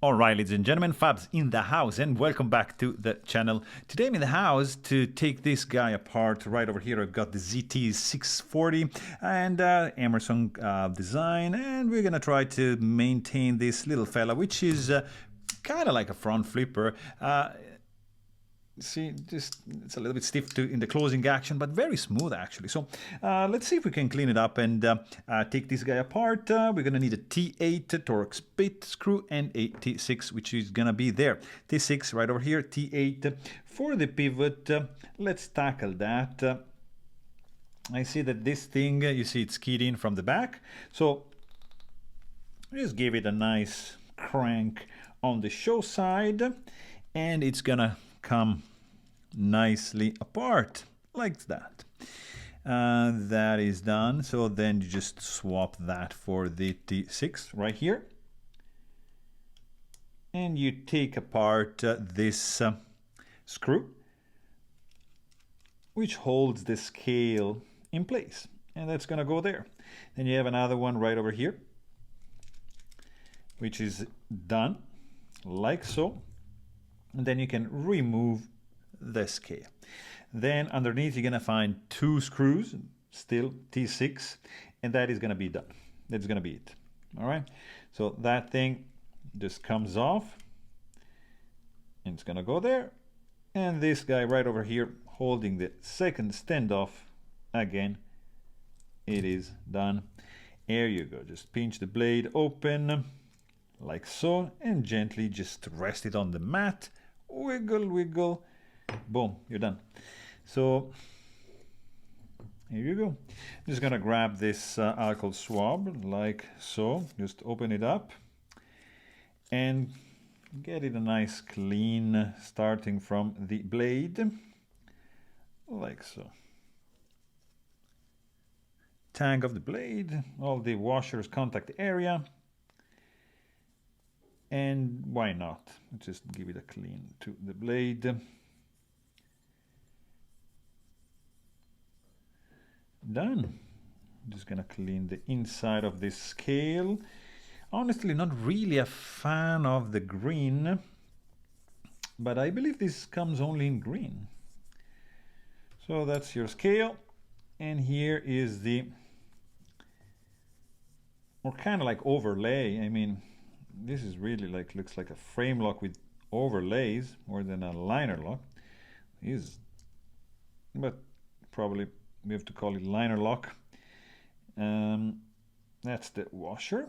Alright, ladies and gentlemen, Fabs in the house, and welcome back to the channel. Today I'm in the house to take this guy apart. Right over here I've got the ZT640 and Emerson design, and we're gonna try to maintain this little fella, which is kind of like a front flipper. See, just it's a little bit stiff in the closing action, but very smooth actually. So let's see if we can clean it up and take this guy apart. We're gonna need a T8 Torx bit screw and a T6, which is gonna be there. T6 right over here, T8 for the pivot. Let's tackle that. I see that this thing, you see it's keyed in from the back. So just give it a nice crank on the show side, and it's gonna come nicely apart like that. That is done. So then you just swap that for the T6 right here, and you take apart this screw which holds the scale in place, and that's gonna go there. Then you have another one right over here which is done like so, and then you can remove the scale. Then underneath you're gonna find two screws, still T6, and that is gonna be done. That's gonna be it. All right, so that thing just comes off and it's gonna go there, and this guy right over here holding the second standoff, again it is done. There you go. Just pinch the blade open like so, and gently just rest it on the mat. Wiggle, wiggle, boom, you're done. So here you go. Just gonna grab this alcohol swab like so. Just open it up and get it a nice clean, starting from the blade like so. Tang of the blade, all the washer's contact area. And why not? Just give it a clean to the blade. Done. Just gonna clean the inside of this scale. Honestly, not really a fan of the green, but I believe this comes only in green. So that's your scale, and here is the, or kind of like overlay. I mean, this is really like, looks like a frame lock with overlays more than a liner lock. But probably we have to call it liner lock. That's the washer,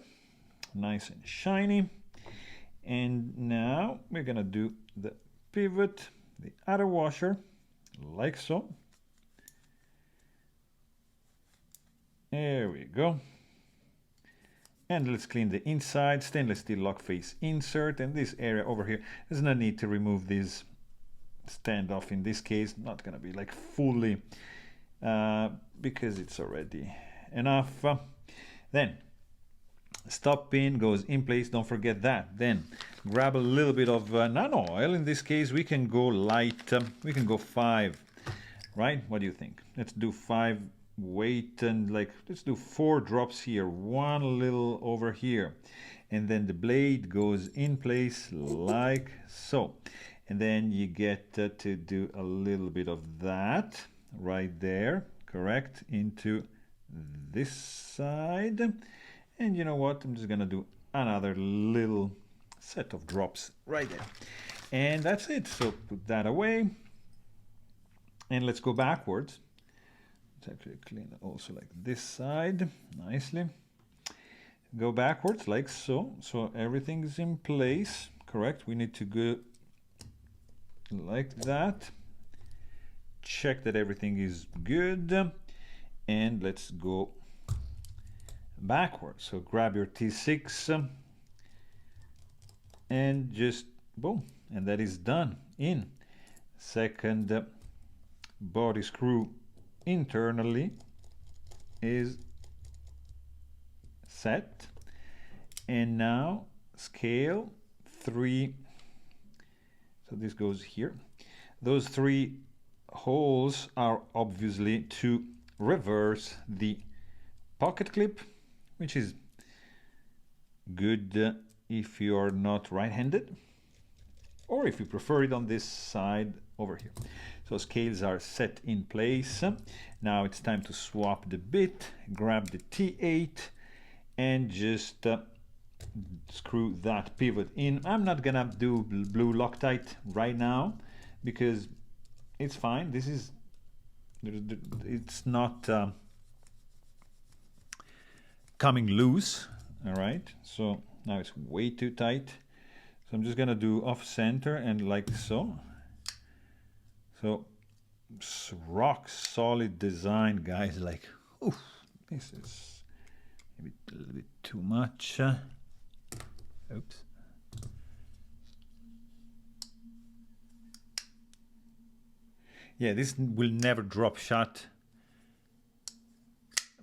nice and shiny. And now we're gonna do the pivot, the other washer, like so. There we go. And let's clean the inside. Stainless steel lock face insert, and this area over here, there's no need to remove this standoff in this case. Not gonna be like fully because it's already enough. Then stop pin goes in place, don't forget that. Then grab a little bit of nano oil. In this case we can go light, we can go 5, right? What do you think? Let's do 5 weight, and like let's do 4 drops here, 1 little over here, and then the blade goes in place like so. And then you get to do a little bit of that right there, correct, into this side. And you know what, I'm just gonna do another little set of drops right there, and that's it. So put that away, and let's go backwards. Let's actually clean it also like this side nicely. Go backwards like so. So everything is in place, correct? We need to go like that. Check that everything is good, and let's go backwards. So grab your T6 and just boom, and that is done. In second body screw internally is set, and now scale 3, so this goes here. Those 3 holes are obviously to reverse the pocket clip, which is good if you're not right-handed, or if you prefer it on this side over here. So scales are set in place. Now it's time to swap the bit, grab the T8 and just screw that pivot in. I'm not gonna do blue Loctite right now because it's fine. This is, it's not coming loose. All right, so now it's way too tight. So I'm just gonna do off center and like so. So rock solid design, guys. Like, oof, this is maybe a little bit too much. Oops. Yeah, this will never drop shot.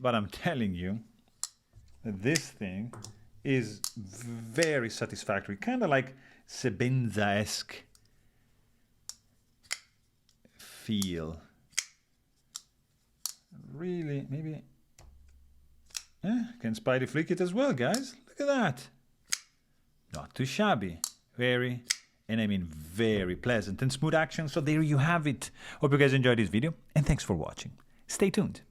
But I'm telling you that this thing is very satisfactory, kind of like Sebenza-esque feel. Really, maybe can spidey flick it as well, guys. Look at that. Not too shabby. Very, and I mean very pleasant and smooth action. So there you have it. Hope you guys enjoyed this video, and thanks for watching. Stay tuned.